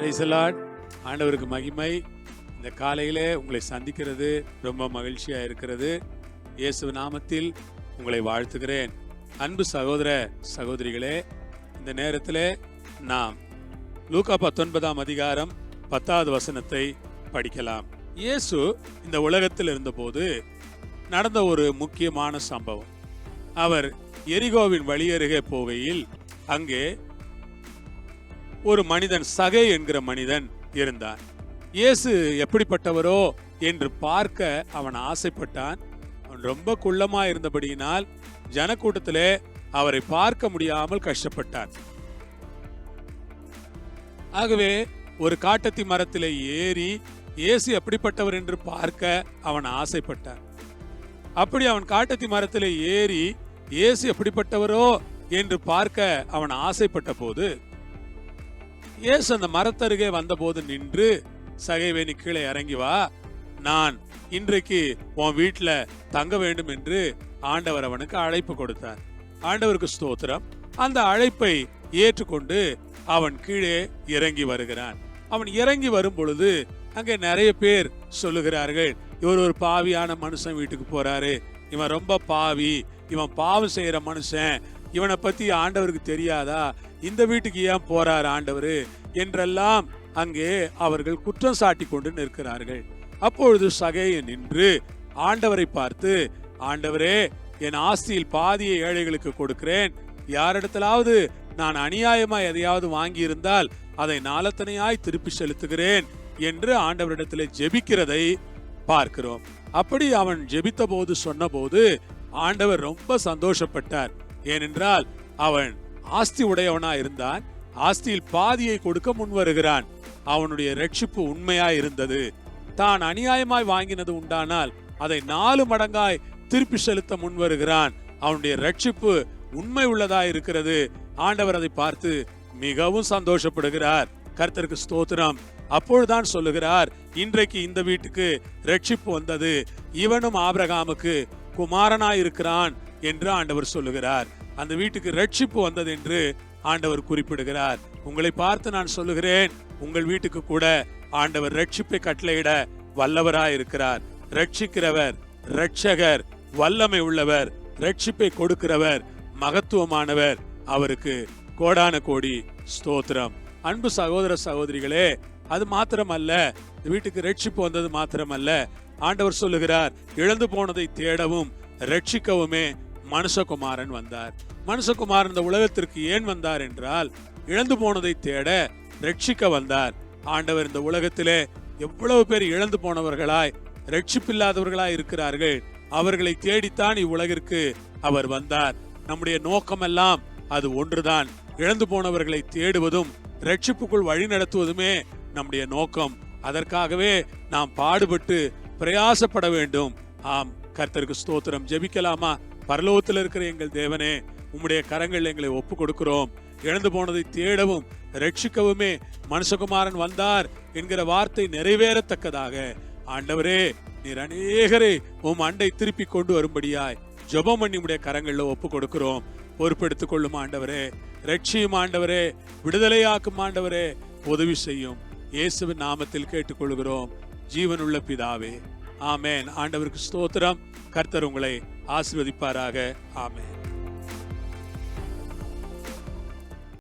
Praise the Lord. ஆண்டவருக்கு மகிமை. இந்த காலையிலே உங்களை சந்திக்கிறது ரொம்ப மகிழ்ச்சியா இருக்கிறது. இயேசு நாமத்தில் உங்களை வாழ்த்துகிறேன். அன்பு சகோதர சகோதரிகளே, இந்த நேரத்திலே நாம் லூக்கா 19ஆம் அதிகாரம் 10வது வசனத்தை படிக்கலாம். இயேசு இந்த உலகத்தில் இருந்தபோது நடந்த ஒரு முக்கியமான சம்பவம். அவர் எரிகோவின் வழியருகே போகையில் அங்கே ஒரு மனிதன், சகை என்கிற மனிதன் இருந்தான். இயேசு எப்படிப்பட்டவரோ என்று பார்க்க அவன் ஆசைப்பட்டான். அவன் ரொம்ப குள்ளமா இருந்தபடியினால் ஜனக்கூட்டத்திலே அவரை பார்க்க முடியாமல் கஷ்டப்பட்டான். ஆகவே ஒரு காட்டத்தி மரத்திலே ஏறி இயேசு எப்படிப்பட்டவர் என்று பார்க்க அவன் ஆசைப்பட்டான். அப்படி அவன் காட்டத்தி மரத்திலே ஏறி இயேசு எப்படிப்பட்டவரோ என்று பார்க்க அவன் ஆசைப்பட்ட போது இயேசு அந்த மரத்தருகே வந்தபோது நின்று, சகைவே, நீ கீழே இறங்கி வா, நான் இன்றைக்கு உன் வீட்டுல தங்க வேண்டும் என்று ஆண்டவர் அவனுக்கு அழைப்பு கொடுத்தார். ஆண்டவருக்கு ஸ்தோத்திரம். அந்த அழைப்பை ஏற்றுக்கொண்டு அவன் கீழே இறங்கி வருகிறான். அவன் இறங்கி வரும் பொழுது அங்கே நிறைய பேர் சொல்லுகிறார்கள், இவர் ஒரு பாவியான மனுஷன் வீட்டுக்கு போறாரு, இவன் ரொம்ப பாவி, இவன் பாவம் செய்யற மனுஷன், இவனை பத்தி ஆண்டவருக்கு தெரியாதா, இந்த வீட்டுக்கு ஏன் போறார் ஆண்டவர் என்றெல்லாம் அங்கே அவர்கள் குற்றம் சாட்டி கொண்டு நிற்கிறார்கள். அப்பொழுது சகையை நின்று ஆண்டவரை பார்த்து, ஆண்டவரே, என் ஆஸ்தியில் பாதியை ஏழைகளுக்கு கொடுக்கிறேன், யாரிடத்திலாவது நான் அநியாயமா எதையாவது வாங்கி இருந்தால் அதை நாலத்தனையாய் திருப்பி செலுத்துகிறேன் என்று ஆண்டவரிடத்திலே ஜெபிக்கிறதை பார்க்கிறோம். அப்படி அவன் ஜெபித்த போது, சொன்ன போது ஆண்டவர் ரொம்ப சந்தோஷப்பட்டார். ஏனென்றால் அவன் ஆஸ்தி உடையவனா இருந்தான். ஆஸ்தியில் பாதியை கொடுக்க முன் வருகிறான். அவனுடைய ரட்சிப்பு உண்மையா இருந்தது. தான் அநியாயமாய் வாங்கினது உண்டானால் அதை 4 மடங்காய் திருப்பி செலுத்த முன் வருகிறான். அவனுடைய ரட்சிப்பு உண்மை உள்ளதா இருக்கிறது. ஆண்டவர் அதை பார்த்து மிகவும் சந்தோஷப்படுகிறார். கர்த்தருக்கு ஸ்தோத்திரம். அப்பொழுதுதான் சொல்லுகிறார், இன்றைக்கு இந்த வீட்டுக்கு ரட்சிப்பு வந்தது, இவனும் ஆபிரகாமுக்கு குமாரனாய் இருக்கிறான் என்று ஆண்டவர் சொல்லுகிறார். அந்த வீட்டுக்கு ரட்சிப்பு வந்தது என்று ஆண்டவர் குறிப்பிடுகிறார். உங்களை பார்த்து நான் சொல்லுகிறேன், உங்கள் வீட்டுக்கு கூட ஆண்டவர் ரட்சிப்பை கட்டளையிட வல்லவராய் இருக்கிறார். ரட்சிக்கிறவர், ரட்சகர், வல்லமை உள்ளவர், ரட்சிப்பை கொடுக்கிறவர், மகத்துவமானவர். அவருக்கு கோடான கோடி ஸ்தோத்திரம். அன்பு சகோதர சகோதரிகளே, அது மாத்திரமல்ல, வீட்டுக்கு ரட்சிப்பு வந்தது மாத்திரமல்ல, ஆண்டவர் சொல்லுகிறார், இழந்து போனதை தேடவும் ரட்சிக்கவுமே மனுஷகுமாரன் வந்தார். மனுஷகுமாரன் இந்த உலகத்திற்கு ஏன் வந்தார் என்றால், இழந்து போனதை தேட, ரட்சிக்க வந்தார். ஆண்டவர் இந்த உலகத்திலே எவ்வளவு பேர் இழந்து போனவர்களாய், ரட்சிப்பில்லாதவர்களாய் இருக்கிறார்கள். அவர்களை தேடித்தான் இவ்வுலகிற்கு அவர் வந்தார். நம்முடைய நோக்கமெல்லாம் அது ஒன்றுதான். இழந்து போனவர்களை தேடுவதும் ரட்சிப்புக்குள் வழி நடத்துவதுமே நம்முடைய நோக்கம். அதற்காகவே நாம் பாடுபட்டு பிரயாசப்பட வேண்டும். ஆம், கர்த்தருக்கு ஸ்தோத்திரம். ஜெபிக்கலாமா? பரலோகத்தில் இருக்கிற எங்கள் தேவனே, உம்முடைய கரங்கள் எங்களை ஒப்பு கொடுக்கிறோம். இழந்து போனதை தேடவும் ரட்சிக்கவுமே மனுஷகுமாரன் வந்தார் என்கிற வார்த்தை நிறைவேறத்தக்கதாக ஆண்டவரே, நீர் அநேகரை உம் அண்டை திருப்பி கொண்டு வரும்படியாய் ஜெபம் பண்ணி உம்முடைய கரங்கள்ல ஒப்பு கொடுக்கிறோம். பொறுப்பெடுத்துக் கொள்ளும் ஆண்டவரே, ரட்சியும் ஆண்டவரே, விடுதலையாக்கும் ஆண்டவரே, உதவி செய்யும். இயேசுவின் நாமத்தில் கேட்டுக்கொள்கிறோம் ஜீவனுள்ள பிதாவே, ஆமேன். ஆண்டவருக்கு ஸ்தோத்திரம். கர்த்தர் உங்களை ஆசீர்வதிப்பாராக. ஆமேன்.